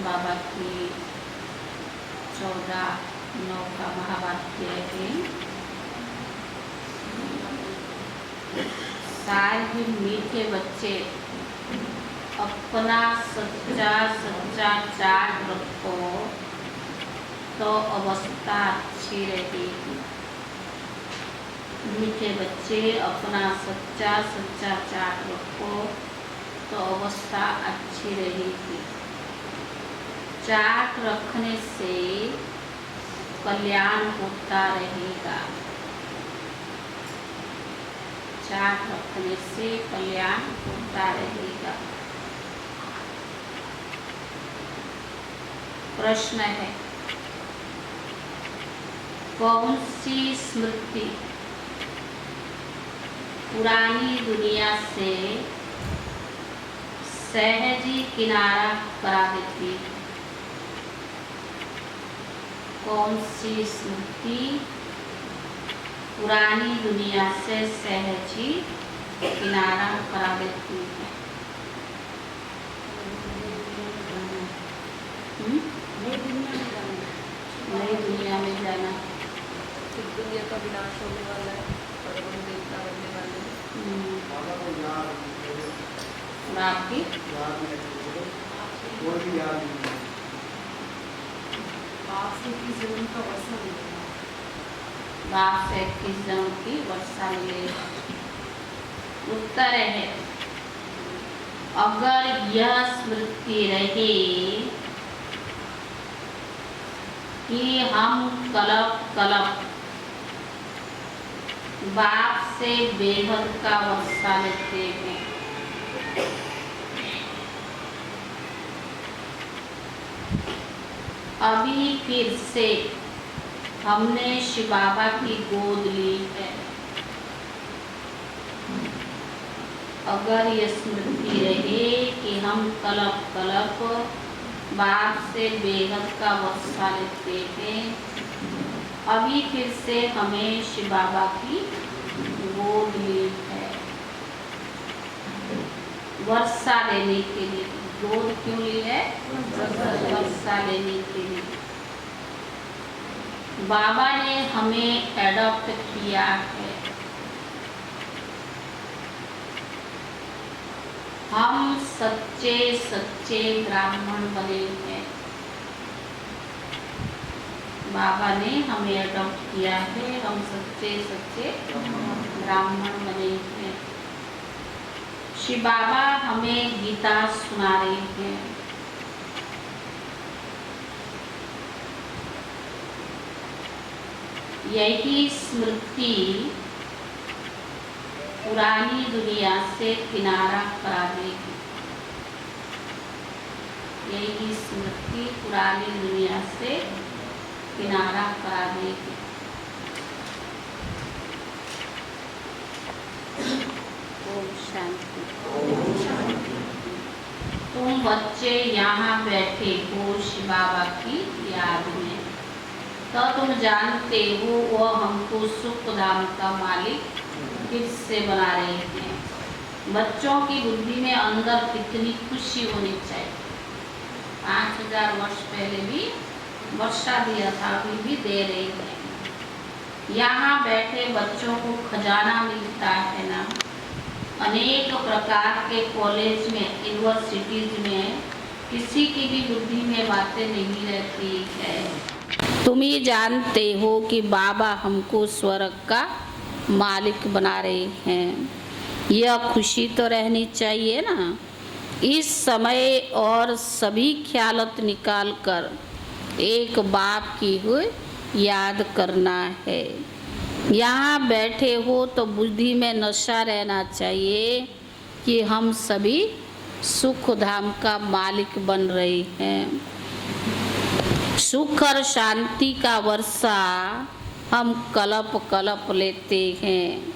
बाबा की 14/9 का महावाक्य है। सारे मीठे बच्चे अपना सच्चा सच्चा चाट रखो तो अवस्था अच्छी रहेगी। मीठे बच्चे अपना सच्चा सच्चा चाट रखो तो अवस्था अच्छी रहेगी। चाट रखने से कल्याण होता रहेगा। चाट रखने से कल्याण होता रहेगा। प्रश्न है, कौन सी स्मृति पुरानी दुनिया से सहज ही किनारा करा देती? कौन सी स्मृति पुरानी दुनिया से सहज ही किनारा करा देती है? नई दुनिया में जाना। इस दुनिया का विनाश होने वाला है और हम देवता बनने वाले हैं। और आपकी बाप से 21 जन्म का वर्षा मिलेगा। बाप से 21 जन्म की वर्षा मिलेगी। उत्तर है, अगर यह स्मृति रहे कि हम कल्प कल्प बाप से बेहद का वर्षा लेते हैं, अभी फिर से हमने शिव बाबा की गोद ली है। अगर ये स्मृति रहे कि हम कल्प कल्प बाप से बेहद का वर्षा लेते हैं, अभी फिर से हमें शिव बाबा की गोद ली है वर्षा लेने के लिए। गोद क्यों ली है? वर्षा लेने के लिए। बाबा ने हमें एडॉप्ट किया है। हम सच्चे सच्चे ब्राह्मण बने हैं। बाबा ने हमें एडॉप्ट किया है। हम सच्चे सच्चे ब्राह्मण बने हैं। शिव बाबा हमें गीता सुना रहे हैं। यही स्मृति पुरानी दुनिया से किनारा करा देगी। यही स्मृति पुरानी दुनिया से किनारा करा देगी। ओम शांति। तुम बच्चे यहाँ बैठे हो शिव बाबा की याद में, तो तुम जानते हो वह हमको सुख धाम का मालिक फिर से बना रहे हैं। बच्चों की बुद्धि में अंदर कितनी खुशी होनी चाहिए। 5000 वर्ष पहले भी वर्षा दिया था, अभी भी दे रही है। यहाँ बैठे बच्चों को खजाना मिलता है ना। अनेक प्रकार के कॉलेज में, यूनिवर्सिटीज में किसी की भी बुद्धि में बातें नहीं रहती है। तुम ही जानते हो कि बाबा हमको स्वर्ग का मालिक बना रहे हैं। यह खुशी तो रहनी चाहिए ना। इस समय और सभी ख्यालत निकाल कर एक बाप की हुई याद करना है। यहाँ बैठे हो तो बुद्धि में नशा रहना चाहिए कि हम सभी सुख धाम का मालिक बन रहे हैं। सुख और शांति का वर्षा हम कल्प कल्प लेते हैं।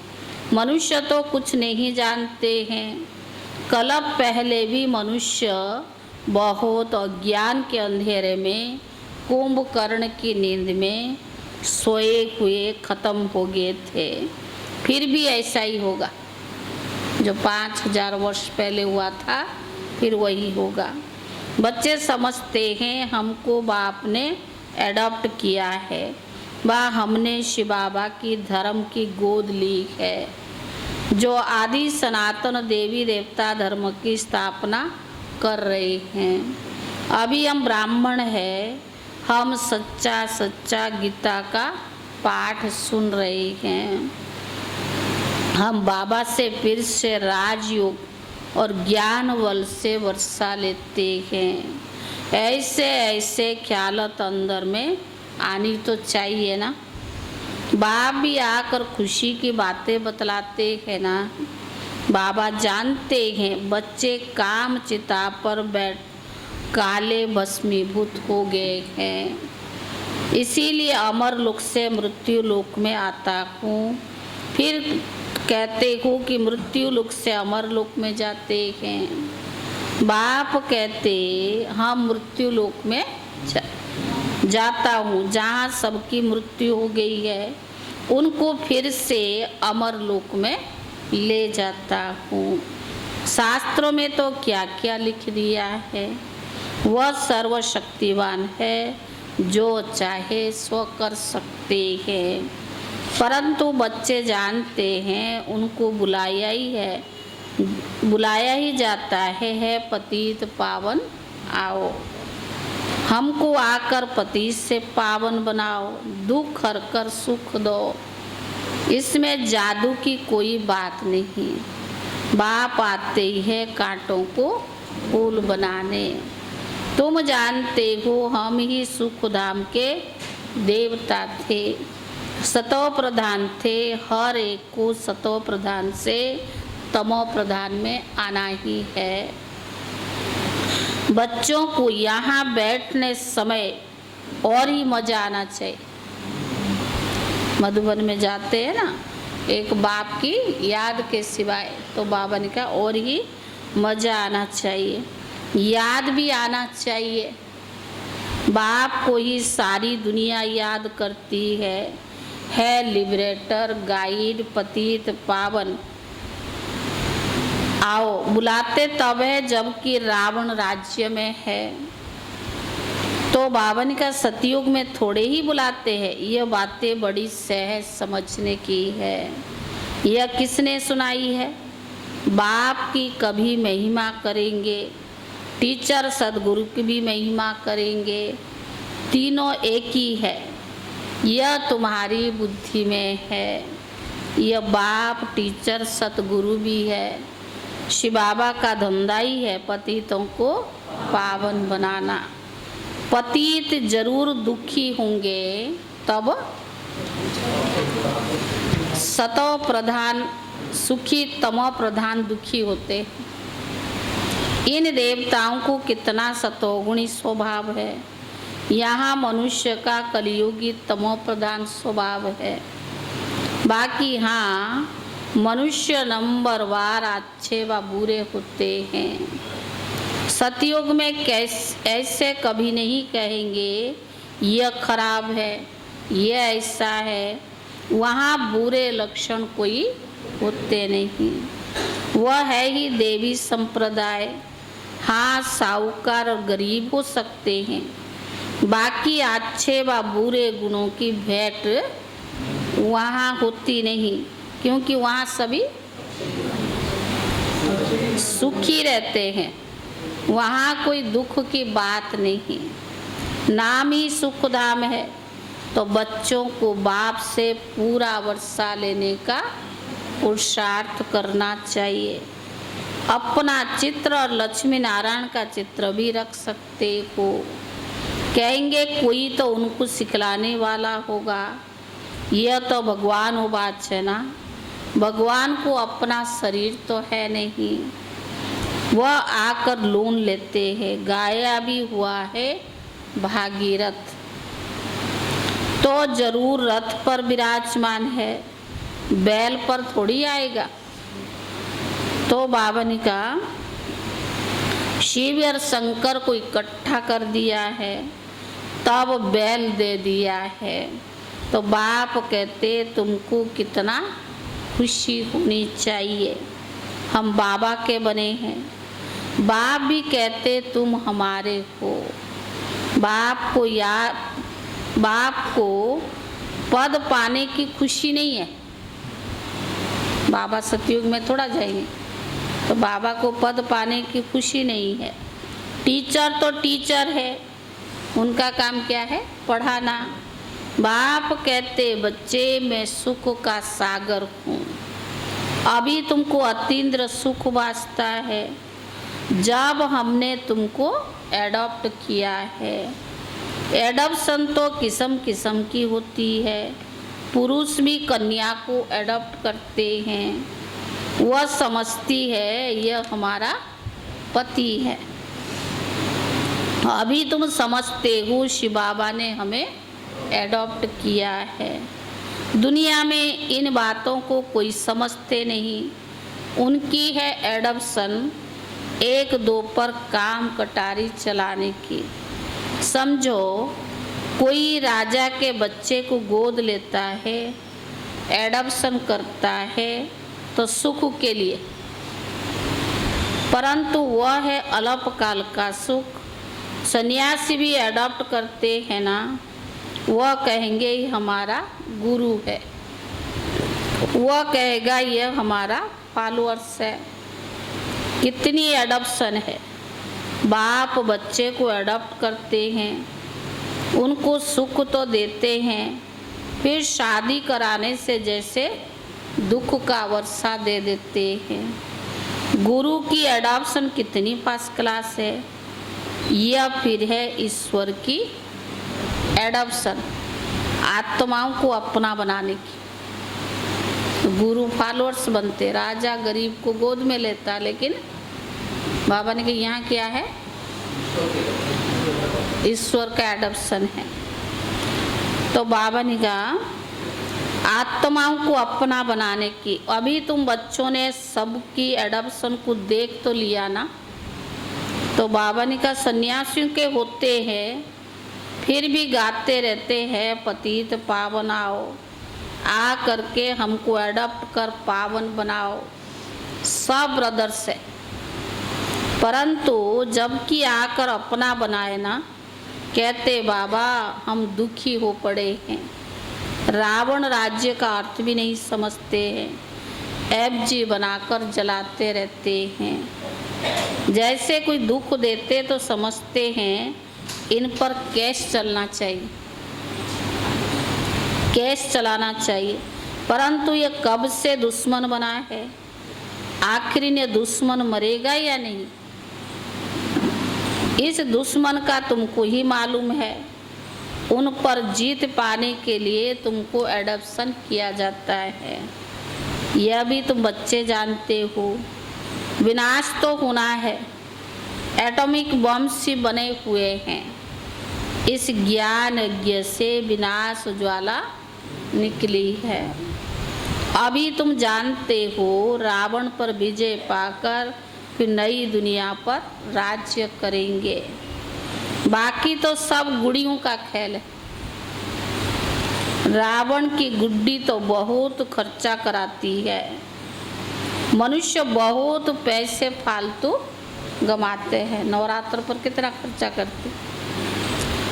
मनुष्य तो कुछ नहीं जानते हैं। कल्प पहले भी मनुष्य बहुत अज्ञान के अंधेरे में, कुंभकर्ण की नींद में सोए हुए खत्म हो गए थे। फिर भी ऐसा ही होगा। जो 5000 वर्ष पहले हुआ था फिर वही होगा। बच्चे समझते हैं हमको बाप ने एडॉप्ट किया है, व हमने शिव बाबा की धर्म की गोद ली है, जो आदि सनातन देवी देवता धर्म की स्थापना कर रहे हैं। अभी हम ब्राह्मण हैं, हम सच्चा सच्चा गीता का पाठ सुन रहे हैं। हम बाबा से फिर से राजयोग और ज्ञान बल से वर्षा लेते हैं। ऐसे ऐसे ख्यालत अंदर में आनी तो चाहिए ना। बाप भी आकर खुशी की बातें बतलाते हैं ना। बाबा जानते हैं बच्चे काम चिता पर बैठ काले भस्मीभूत हो गए हैं, इसीलिए अमर लोक से मृत्यु लोक में आता हूँ। फिर कहते हो कि मृत्यु लोक से अमर लोक में जाते हैं। बाप कहते हम मृत्यु लोक में जाता हूँ, जहाँ सबकी मृत्यु हो गई है उनको फिर से अमर लोक में ले जाता हूँ। शास्त्रों में तो क्या क्या लिख दिया है। वह सर्वशक्तिवान है, जो चाहे सो कर सकते हैं, परंतु बच्चे जानते हैं उनको बुलाया ही जाता है पतित पावन आओ, हमको आकर पति से पावन बनाओ, दुख हर कर सुख दो। इसमें जादू की कोई बात नहीं। बाप आते ही है कांटों को फूल बनाने। तुम जानते हो हम ही सुख धाम के देवता थे, सतो प्रधान थे। हर एक को सतो प्रधान से तमो प्रधान में आना ही है। बच्चों को यहाँ बैठने समय और ही मजा आना चाहिए। मधुबन में जाते हैं ना, एक बाप की याद के सिवाय, तो बाबा ने कहा और ही मजा आना चाहिए, याद भी आना चाहिए। बाप को ही सारी दुनिया याद करती है लिबरेटर, गाइड, पतित पावन आओ। बुलाते तब है जबकि रावण राज्य में है। तो बाबा ने कहा सतयुग में थोड़े ही बुलाते हैं। यह बातें बड़ी सहज समझने की है। यह किसने सुनाई है? बाप की कभी महिमा करेंगे, टीचर सदगुरु की भी महिमा करेंगे, तीनों एक ही है। यह तुम्हारी बुद्धि में है। यह बाप टीचर सतगुरु भी है। शिव बाबा का धंधा ही है पतितों को पावन बनाना। पतित जरूर दुखी होंगे, तब सतो प्रधान सुखी, तमो प्रधान दुखी होते। इन देवताओं को कितना सतोगुणी स्वभाव है। यहाँ मनुष्य का कलियुगी तमो प्रधान स्वभाव है। बाकी हाँ, मनुष्य नंबर वार अच्छे व बुरे होते हैं। सतयुग में ऐसे कभी नहीं कहेंगे यह खराब है, यह ऐसा है। वहाँ बुरे लक्षण कोई होते नहीं। वह है ही देवी संप्रदाय। हाँ, साहूकार और गरीब हो सकते हैं, बाकी अच्छे व बुरे गुणों की भेंट वहाँ होती नहीं, क्योंकि वहाँ सभी सुखी रहते हैं। वहाँ कोई दुख की बात नहीं। नाम ही सुख धाम है। तो बच्चों को बाप से पूरा वर्षा लेने का पुरुषार्थ करना चाहिए। अपना चित्र और लक्ष्मी नारायण का चित्र भी रख सकते हो। कहेंगे कोई तो उनको सिखलाने वाला होगा। यह तो भगवान वो बात है ना। भगवान को अपना शरीर तो है नहीं। वह आकर लोन लेते हैं। गाया भी हुआ है भागीरथ, तो जरूर रथ पर विराजमान है, बैल पर थोड़ी आएगा। तो बाबा ने कहा शिव और शंकर को इकट्ठा कर दिया है, तब बैल दे दिया है। तो बाप कहते तुमको कितना खुशी होनी चाहिए। हम बाबा के बने हैं। बाप भी कहते तुम हमारे हो। बाप को पद पाने की खुशी नहीं है। बाबा सतयुग में थोड़ा जाएंगे, तो बाबा को पद पाने की खुशी नहीं है। टीचर तो टीचर है, उनका काम क्या है? पढ़ाना। बाप कहते बच्चे मैं सुख का सागर हूँ। अभी तुमको अतीन्द्र सुख वास्ता है जब हमने तुमको एडॉप्ट किया है। एडॉप्शन तो किस्म किस्म की होती है। पुरुष भी कन्या को एडॉप्ट करते हैं। वह समझती है यह हमारा पति है। अभी तुम समझते हो शिव बाबा ने हमें एडॉप्ट किया है। दुनिया में इन बातों को कोई समझते नहीं। उनकी है एडॉप्शन एक दो पर काम कटारी चलाने की। समझो कोई राजा के बच्चे को गोद लेता है, एडॉप्शन करता है तो सुख के लिए, परंतु वह है अल्पकाल का सुख। सन्यासी भी एडॉप्ट करते हैं ना, वह कहेंगे ये हमारा गुरु है, वह कहेगा यह हमारा फॉलोअर्स है। कितनी एडॉप्शन है। बाप बच्चे को एडॉप्ट करते हैं, उनको सुख तो देते हैं, फिर शादी कराने से जैसे दुख का वर्षा दे देते हैं। गुरु की एडॉप्शन कितनी फर्स्ट क्लास है। यह फिर है ईश्वर की एडॉप्शन, आत्माओं को अपना बनाने की। गुरु फॉलोअर्स बनते, राजा गरीब को गोद में लेता, लेकिन बाबा ने कहा यहाँ क्या है? ईश्वर का एडॉप्शन है। तो बाबा ने कहा आत्माओं को अपना बनाने की। अभी तुम बच्चों ने सबकी एडॉप्शन को देख तो लिया ना। तो बाबा ने कहा सन्यासियों के होते हैं, फिर भी गाते रहते हैं पतित पावन आओ, आ करके हमको एडॉप्ट कर पावन बनाओ। सब ब्रदर्स है, परंतु जबकि आकर अपना बनाए ना, कहते बाबा हम दुखी हो पड़े हैं। रावण राज्य का अर्थ भी नहीं समझते हैं, एफजी बनाकर जलाते रहते हैं। जैसे कोई दुख देते तो समझते हैं इन पर कैश चलना चाहिए, कैश चलाना चाहिए, परंतु ये कब से दुश्मन बना है। आखिर इन्हें दुश्मन मरेगा या नहीं, इस दुश्मन का तुमको ही मालूम है। उन पर जीत पाने के लिए तुमको एडॉप्शन किया जाता है, यह भी तुम बच्चे जानते हो। विनाश तो होना है, एटॉमिक बम से बने हुए हैं। इस ज्ञान यज्ञ से विनाश ज्वाला निकली है। अभी तुम जानते हो रावण पर विजय पाकर फिर नई दुनिया पर राज्य करेंगे। बाकी तो सब गुड़ियों का खेल है। रावण की गुड्डी तो बहुत खर्चा कराती है। मनुष्य बहुत पैसे फालतू गमाते हैं। नवरात्र पर कितना खर्चा करते,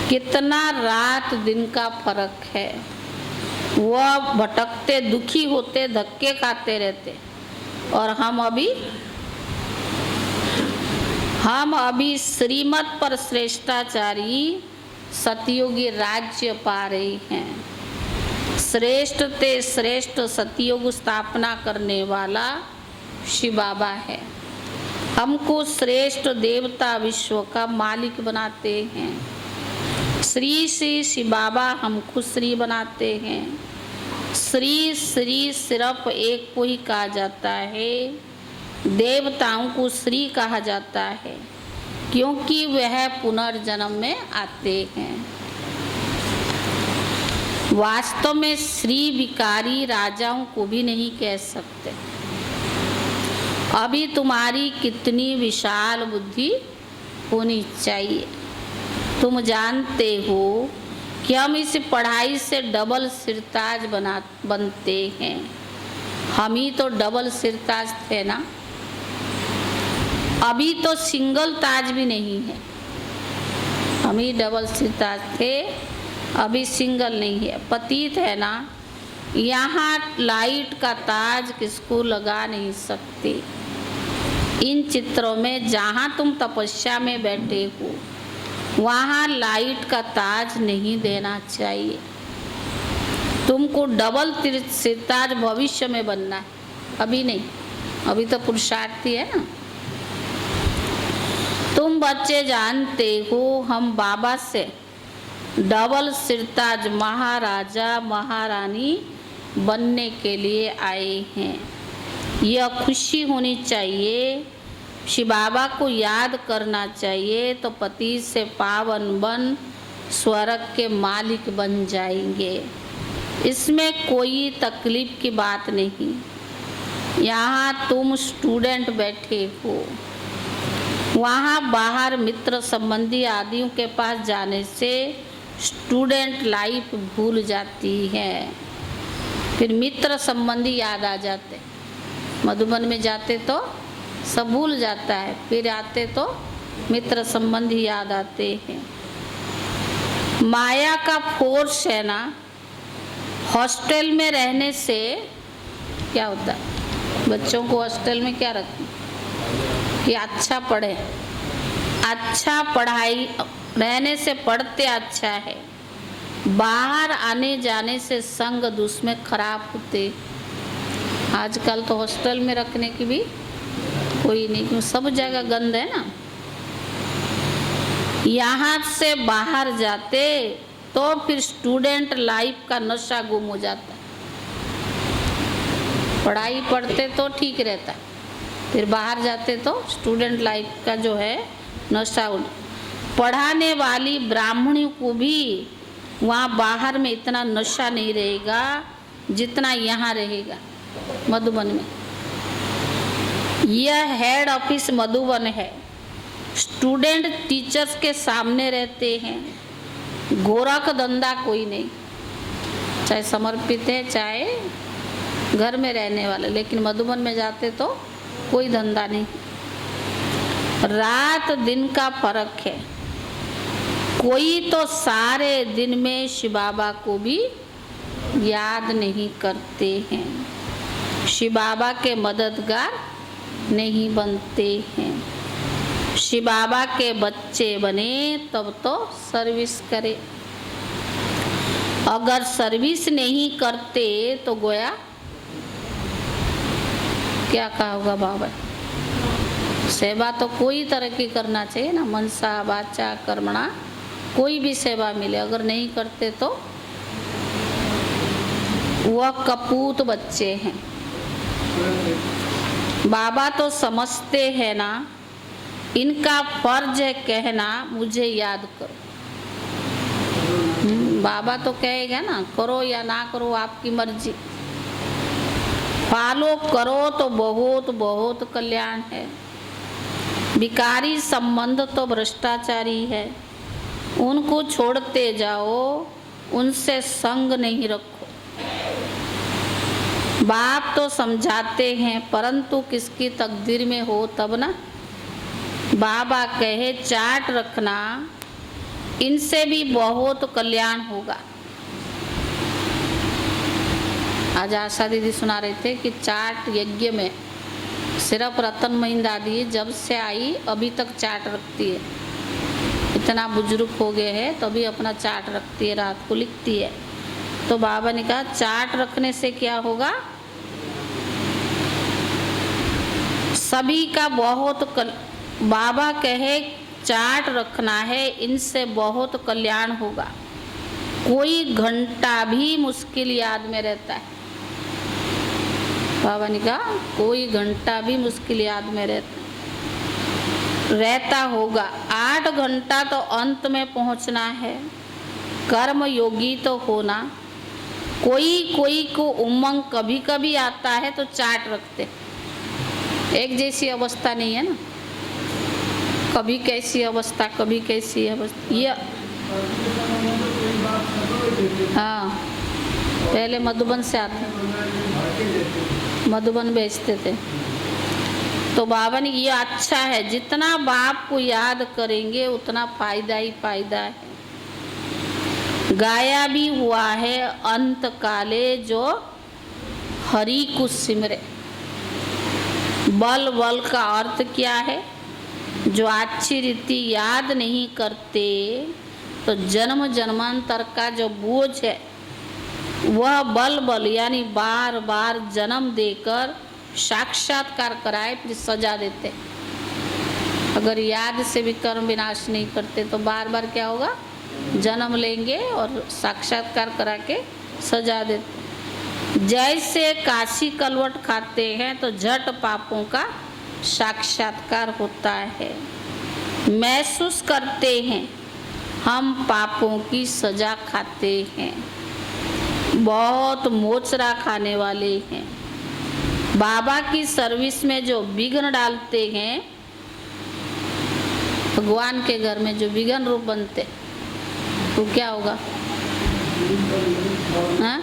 कितना रात दिन का फर्क है। वह भटकते दुखी होते धक्के खाते रहते, और हम अभी श्रीमत पर श्रेष्ठाचारी सतयुगी राज्य पा रहे हैं। श्रेष्ठ ते श्रेष्ठ सतयुग स्थापना करने वाला शिव बाबा है। हमको श्रेष्ठ देवता विश्व का मालिक बनाते हैं। श्री श्री शिव बाबा हमको श्री बनाते हैं। श्री श्री सिर्फ एक को ही कहा जाता है। देवताओं को श्री कहा जाता है क्योंकि वह पुनर्जन्म में आते हैं। वास्तव में श्री विकारी राजाओं को भी नहीं कह सकते। अभी तुम्हारी कितनी विशाल बुद्धि होनी चाहिए। तुम जानते हो कि हम इस पढ़ाई से डबल सिरताज बनते हैं। हम ही तो डबल सिरताज थे ना। अभी तो सिंगल ताज भी नहीं है, हम ही डबल सिताज थे, अभी सिंगल नहीं है। पतित है ना, यहाँ लाइट का ताज किसको लगा नहीं सकते। इन चित्रों में जहाँ तुम तपस्या में बैठे हो वहाँ लाइट का ताज नहीं देना चाहिए। तुमको डबल सिताज भविष्य में बनना है, अभी नहीं। अभी तो पुरुषार्थी है ना। तुम बच्चे जानते हो हम बाबा से डबल सिरताज महाराजा महारानी बनने के लिए आए हैं। यह खुशी होनी चाहिए, शिव बाबा को याद करना चाहिए, तो पति से पावन बन स्वर्ग के मालिक बन जाएंगे। इसमें कोई तकलीफ की बात नहीं। यहाँ तुम स्टूडेंट बैठे हो, वहाँ बाहर मित्र संबंधी आदियों के पास जाने से स्टूडेंट लाइफ भूल जाती है, फिर मित्र संबंधी याद आ जाते। मधुबन में जाते तो सब भूल जाता है, फिर आते तो मित्र संबंधी याद आते हैं। माया का फोर्स है ना, हॉस्टल में रहने से क्या होता है, बच्चों को हॉस्टल में क्या रखते कि अच्छा पढ़े, अच्छा पढ़ाई रहने से पढ़ते अच्छा है। बाहर आने जाने से संग दुश्मन खराब होते। आजकल तो हॉस्टल में रखने की भी कोई नहीं, क्यों सब जगह गंद है ना। यहाँ से बाहर जाते तो फिर स्टूडेंट लाइफ का नशा गुम हो जाता है। पढ़ाई पढ़ते तो ठीक रहता है, फिर बाहर जाते तो स्टूडेंट लाइफ का जो है नशा। पढ़ाने वाली ब्राह्मणियों को भी वहाँ बाहर में इतना नशा नहीं रहेगा जितना यहाँ रहेगा मधुबन में। यह हेड ऑफिस मधुबन है। स्टूडेंट टीचर्स के सामने रहते हैं, गोरख धंधा कोई नहीं, चाहे समर्पित है चाहे घर में रहने वाले, लेकिन मधुबन में जाते तो कोई धंधा नहीं। रात दिन का फर्क है। कोई तो सारे दिन में शिव बाबा को भी याद नहीं करते हैं, शिव बाबा के मददगार नहीं बनते हैं। शिव बाबा के बच्चे बने तब तो सर्विस करे। अगर सर्विस नहीं करते तो गोया क्या कहा होगा बाबा। सेवा तो कोई तरह की करना चाहिए ना, मनसा वाचा कर्मणा, कोई भी सेवा मिले, अगर नहीं करते तो वह कपूत बच्चे हैं। बाबा तो समझते हैं ना, इनका फर्ज है कहना मुझे याद करो। बाबा तो कहेगा ना, करो या ना करो आपकी मर्जी, फॉलो करो तो बहुत बहुत कल्याण है। विकारी संबंध तो भ्रष्टाचारी है, उनको छोड़ते जाओ, उनसे संग नहीं रखो। बाप तो समझाते हैं, परंतु किसकी तकदीर में हो तब ना। बाबा कहे चाट रखना, इनसे भी बहुत कल्याण होगा। आज आशा दीदी सुना रहे थे कि चाट यज्ञ में सिर्फ रतनमयी दादी जब से आई अभी तक चाट रखती है। इतना बुजुर्ग हो गए हैं तो भी अपना चाट रखती है, रात को लिखती है। तो बाबा ने कहा चाट रखने से क्या होगा, सभी का बहुत बाबा कहे चाट रखना है, इनसे बहुत कल्याण होगा। कोई घंटा भी मुश्किल याद में रहता है। बाबा ने कहा कोई घंटा भी मुश्किल याद में रहता होगा। 8 घंटा तो अंत में पहुंचना है, कर्म योगी तो होना। कोई को उमंग कभी कभी आता है तो चाट रखते, एक जैसी अवस्था नहीं है ना, कभी कैसी अवस्था कभी कैसी अवस्था। ये हाँ, पहले मधुबन से आते, मधुबन बेचते थे। तो बाबा ने ये अच्छा है, जितना बाप को याद करेंगे उतना फायदा ही फायदा है। गाया भी हुआ है अंत काले जो हरि को सिमरे। बल बल का अर्थ क्या है? जो अच्छी रीति याद नहीं करते तो जन्म जन्मांतर का जो बोझ है वह बल बल यानी बार बार जन्म देकर साक्षात्कार कराए फिर सजा देते। अगर याद से भी कर्म विनाश नहीं करते तो बार बार क्या होगा? जन्म लेंगे और साक्षात्कार करा के सजा देते। जैसे काशी कलवट खाते हैं तो झट पापों का साक्षात्कार होता है। महसूस करते हैं हम पापों की सजा खाते हैं, बहुत मोचरा खाने वाले हैं। बाबा की सर्विस में जो विघ्न डालते हैं, भगवान के घर में जो विघ्न रूप बनते तो क्या होगा? हाँ?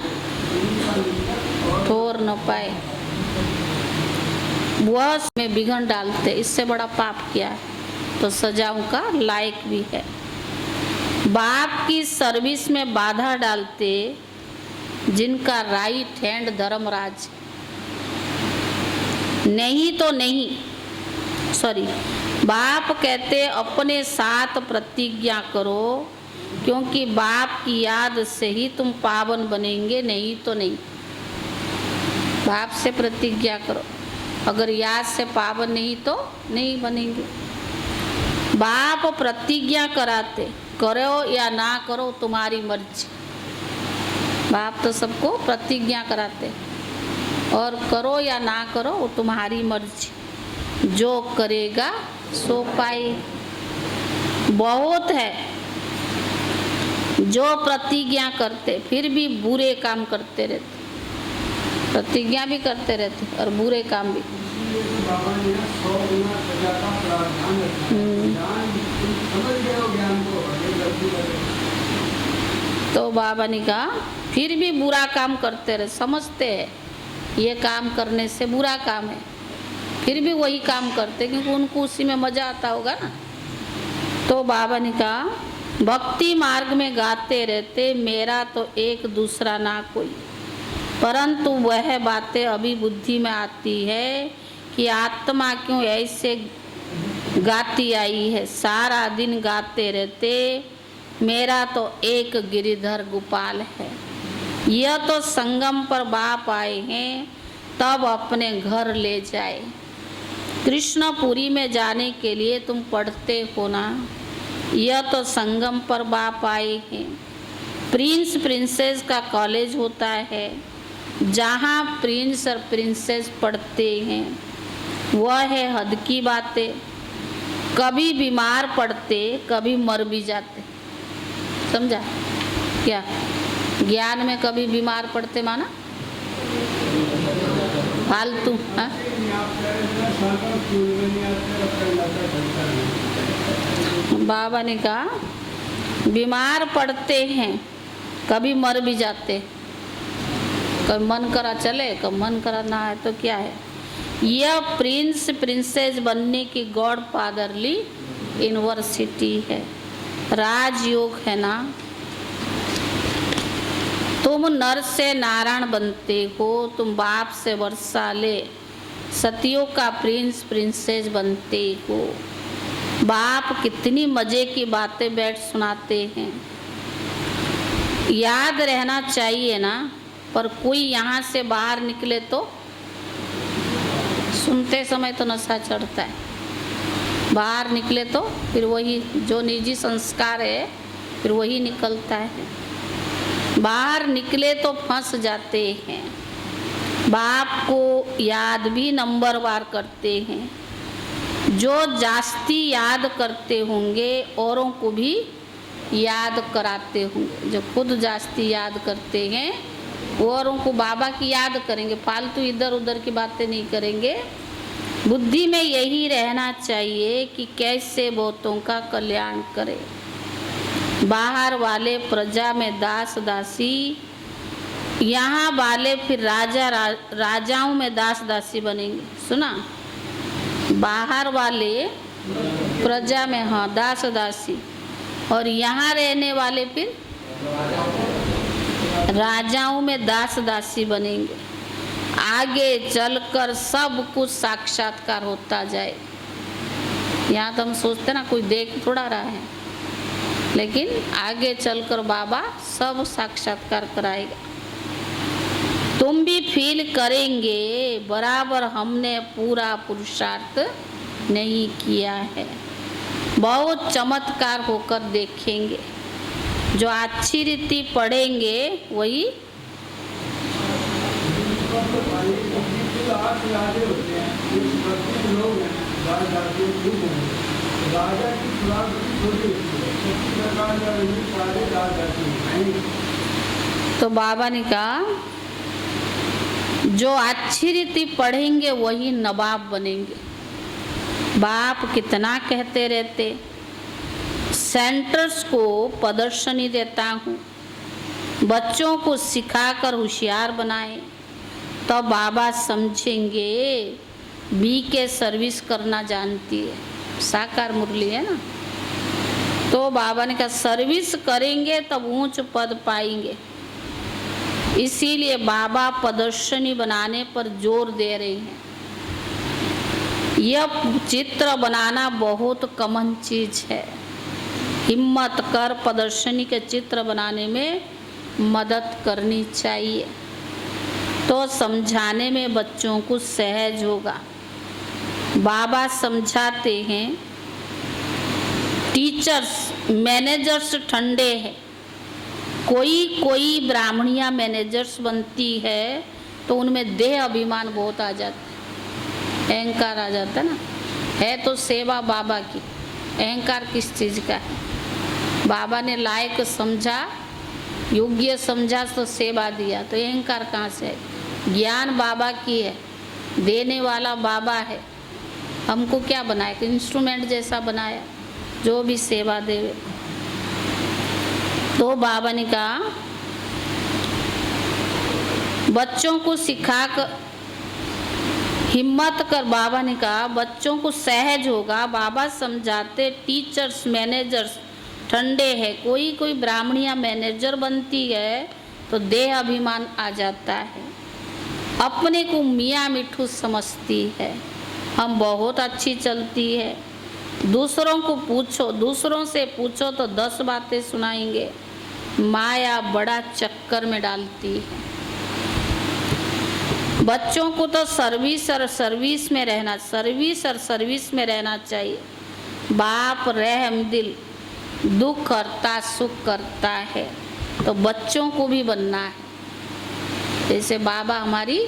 ठोर न पाए, वह में विघ्न डालते, इससे बड़ा पाप क्या है? तो सजाओं का लायक भी है। बाप की सर्विस में बाधा डालते जिनका राइट हैंड धर्मराज नहीं तो नहीं, सॉरी, बाप कहते अपने साथ प्रतिज्ञा करो, क्योंकि बाप की याद से ही तुम पावन बनेंगे, नहीं तो नहीं। बाप से प्रतिज्ञा करो, अगर याद से पावन नहीं तो नहीं बनेंगे। बाप प्रतिज्ञा कराते, करो या ना करो तुम्हारी मर्जी। बाप तो सबको प्रतिज्ञा कराते और करो या ना करो वो तुम्हारी मर्जी, जो करेगा सो पाए। बहुत है जो प्रतिज्ञा करते फिर भी बुरे काम करते रहते, प्रतिज्ञा भी करते रहते और बुरे काम भी। बाबा ने 100 गुना सजा का प्रावधान रखा है। ज्ञान तुम समझ गए हो, ज्ञान को आगे गलती करो। तो बाबा ने कहा फिर भी बुरा काम करते रहे, समझते हैं ये काम करने से बुरा काम है, फिर भी वही काम करते क्योंकि उनको उसी में मजा आता होगा ना। तो बाबा ने कहा भक्ति मार्ग में गाते रहते मेरा तो एक दूसरा ना कोई, परंतु वह बातें अभी बुद्धि में आती है कि आत्मा क्यों ऐसे गाती आई है। सारा दिन गाते रहते मेरा तो एक गिरिधर गोपाल है। यह तो संगम पर बाप आए हैं तब अपने घर ले जाए। कृष्णपुरी में जाने के लिए तुम पढ़ते हो ना, यह तो संगम पर बाप आए हैं। प्रिंस प्रिंसेस का कॉलेज होता है जहाँ प्रिंस और प्रिंसेस पढ़ते हैं, वह है हद की बातें। कभी बीमार पड़ते कभी मर भी जाते, समझा क्या? ज्ञान में कभी बीमार पड़ते माना फालतू। हाँ? बाबा ने कहा बीमार पड़ते हैं कभी मर भी जाते, कभी मन करा चले कभी मन करा ना है तो क्या है। यह प्रिंस प्रिंसेस बनने की गॉड फादरली यूनिवर्सिटी है, राजयोग है ना। तुम नर से नारायण बनते हो, तुम बाप से वर्षा ले सतियों का प्रिंस प्रिंसेस बनते हो। बाप कितनी मजे की बातें बैठ सुनाते हैं, याद रहना चाहिए ना। पर कोई यहाँ से बाहर निकले तो सुनते समय तो नशा चढ़ता है, बाहर निकले तो फिर वही जो निजी संस्कार है फिर वही निकलता है। बाहर निकले तो फंस जाते हैं। बाप को याद भी नंबर वार करते हैं। जो जास्ती याद करते होंगे औरों को भी याद कराते होंगे। जो खुद जास्ती याद करते हैं वो औरों को बाबा की याद करेंगे, फालतू इधर उधर की बातें नहीं करेंगे। बुद्धि में यही रहना चाहिए कि कैसे बहुतों का कल्याण करे। बाहर वाले प्रजा में दास दासी, यहाँ वाले फिर राजाओं में दास दासी बनेंगे। सुना, बाहर वाले प्रजा में, हाँ, दास दासी, और यहाँ रहने वाले फिर राजाओं में दास दासी बनेंगे। आगे चलकर सब कुछ साक्षात्कार होता जाए। यहाँ तो हम सोचते ना कोई देख थोड़ा रहा है, लेकिन आगे चलकर बाबा सब साक्षात्कार कराएगा। तुम भी फील करेंगे बराबर हमने पूरा पुरुषार्थ नहीं किया है। बहुत चमत्कार होकर देखेंगे। जो अच्छी रीति पढ़ेंगे वही आठ राजे होते हैं, प्रसिद्ध लोग हैं, राजा की खुराक छोटी होती है। तो बाबा ने कहा जो अच्छी रीति पढ़ेंगे वही नवाब बनेंगे। बाप कितना कहते रहते, सेंटर्स को प्रदर्शनी देता हूँ, बच्चों को सिखाकर होशियार बनाए, तो बाबा समझेंगे बी के सर्विस करना जानती है। साकार मुरली है ना, तो बाबा ने कहा सर्विस करेंगे तब ऊंच पद पाएंगे। इसीलिए बाबा प्रदर्शनी बनाने पर जोर दे रहे हैं। यह चित्र बनाना बहुत कॉमन चीज है। हिम्मत कर प्रदर्शनी के चित्र बनाने में मदद करनी चाहिए, तो समझाने में बच्चों को सहज होगा। बाबा समझाते हैं टीचर्स मैनेजर्स ठंडे हैं। कोई ब्राह्मणियाँ मैनेजर्स बनती है तो उनमें देह अभिमान बहुत आ जाता है, अहंकार आ जाता है ना। है तो सेवा बाबा की, अहंकार किस चीज़ का है? बाबा ने लायक समझा, योग्य समझा तो सेवा दिया, तो अहंकार कहाँ से है? ज्ञान बाबा की है, देने वाला बाबा है। हमको क्या बनाया? इंस्ट्रूमेंट जैसा बनाया, जो भी सेवा देवे। तो बाबा ने कहा बच्चों को सिखाकर हिम्मत कर, बाबा ने कहा बच्चों को सहज होगा। बाबा समझाते टीचर्स मैनेजर्स ठंडे है। कोई ब्राह्मणियाँ मैनेजर बनती है तो देह अभिमान आ जाता है, अपने को मियाँ मिठू समझती है, हम बहुत अच्छी चलती है। दूसरों से पूछो तो 10 बातें सुनाएंगे। माया बड़ा चक्कर में डालती है। बच्चों को तो सर्विस में रहना चाहिए। बाप रहम दिल, दुख करता सुख करता है, तो बच्चों को भी बनना है। जैसे बाबा हमारी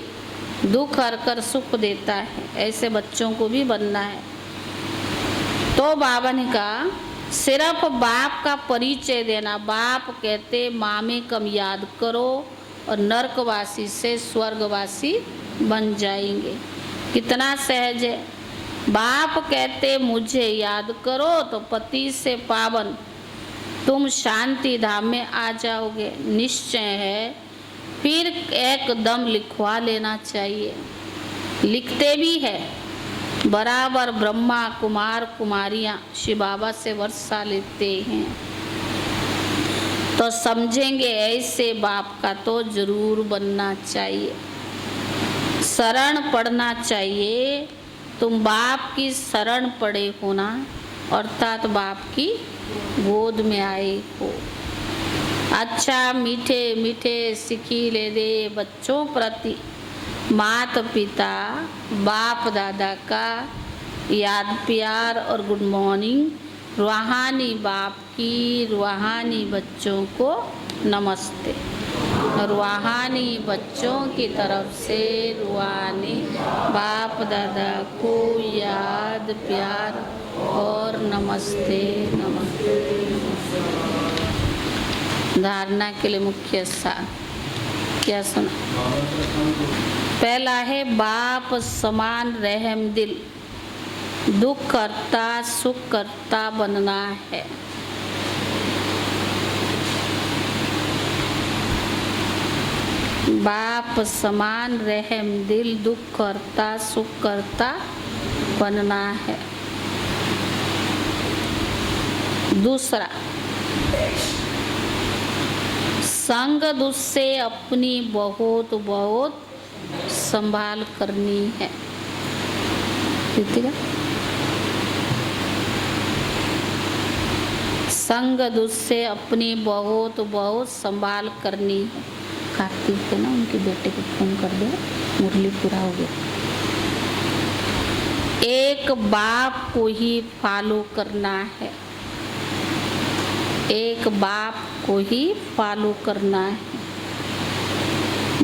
दुख हर कर सुख देता है, ऐसे बच्चों को भी बनना है। तो बाबा ने कहा सिर्फ बाप का परिचय देना। बाप कहते मामे कम याद करो और नरकवासी से स्वर्गवासी बन जाएंगे। कितना सहज है। बाप कहते मुझे याद करो तो पति से पावन तुम शांति धाम में आ जाओगे, निश्चय है। फिर एकदम लिखवा लेना चाहिए। लिखते भी है बराबर। ब्रह्मा कुमार कुमारियाँ शिव बाबा से वर्षा लेते हैं, तो समझेंगे ऐसे बाप का तो जरूर बनना चाहिए। शरण पढ़ना चाहिए। तुम बाप की शरण पड़े हो ना, अर्थात बाप की गोद में आए हो। अच्छा मीठे मीठे सिखी ले दे बच्चों प्रति माता पिता बाप दादा का याद प्यार और गुड मॉर्निंग। रूहानी बाप की रूहानी बच्चों को नमस्ते। रूहानी बच्चों की तरफ से रूहानी बाप दादा को याद प्यार और नमस्ते नमस्ते। धारणा के लिए मुख्य सार क्या सुना? पहला है बाप समान रहम दिल, दुख करता सुख करता बनना है। बाप समान रहम दिल, दुख करता सुख करता बनना है। दूसरा, संग दुष्ट से अपनी बहुत बहुत संभाल करनी है। ठीक है, संग दुष्ट से अपनी बहुत बहुत संभाल करनी है। कार्तिक है ना, उनके बेटे को फोन कर दो, मुरली पूरा हो गया। एक बाप को ही फॉलो करना है, एक बाप को ही फॉलो करना है।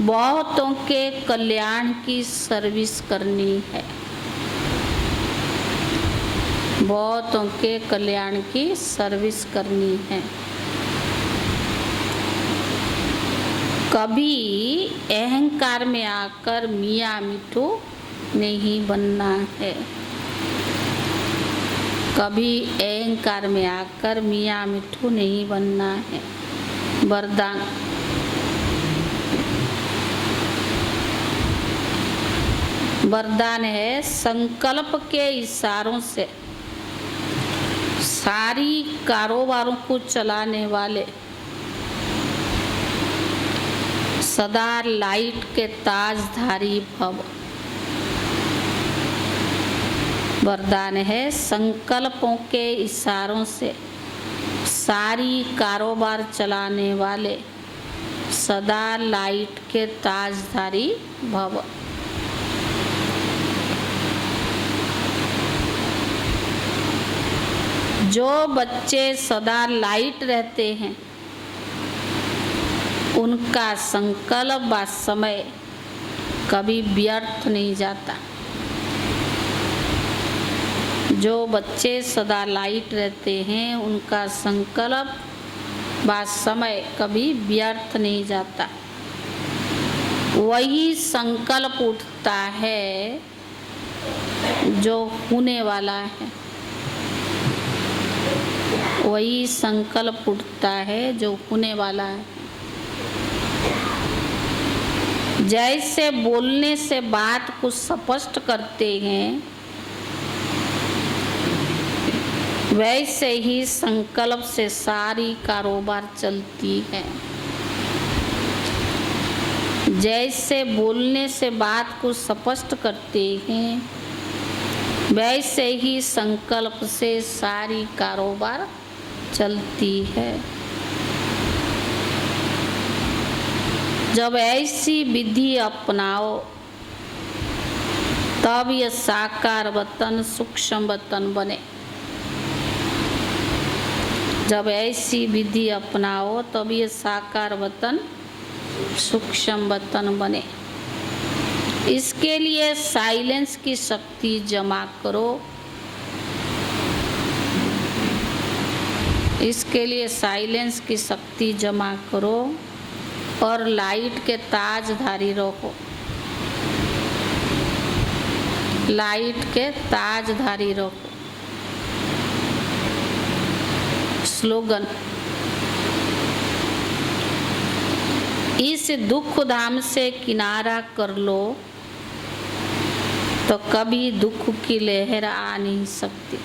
बहुतों के कल्याण की सर्विस करनी है, बहुतों के कल्याण की सर्विस करनी है। कभी अहंकार में आकर मियाँ मिठू नहीं बनना है, कभी अहंकार में आकर मियाँ मिठू नहीं बनना है। वरदान, वरदान है संकल्प के इशारों से सारी कारोबारों को चलाने वाले सदा लाइट के ताजधारी भव। वरदान है संकल्पों के इशारों से सारी कारोबार चलाने वाले सदा लाइट के ताजधारी भव। जो बच्चे सदा लाइट रहते हैं उनका संकल्प व समय कभी व्यर्थ नहीं जाता। जो बच्चे सदा लाइट रहते हैं उनका संकल्प व समय कभी व्यर्थ नहीं जाता। वही संकल्प उठता है जो होने वाला है, वही संकल्प उठता है जो होने वाला है। जैसे बोलने से बात को स्पष्ट करते हैं वैसे ही संकल्प से सारी कारोबार चलती है। जैसे बोलने से बात को स्पष्ट करते हैं वैसे ही संकल्प से सारी कारोबार चलती है। जब ऐसी विधि अपनाओ तब यह साकार वतन सूक्ष्म वतन बने। जब ऐसी विधि अपनाओ तब ये साकार वतन सूक्ष्म वतन बने। इसके लिए साइलेंस की शक्ति जमा करो, इसके लिए साइलेंस की शक्ति जमा करो और लाइट के ताजधारी रहो, लाइट के ताजधारी रहो। स्लोगन, इस दुख धाम से किनारा कर लो तो कभी दुख की लहर आ नहीं सकती।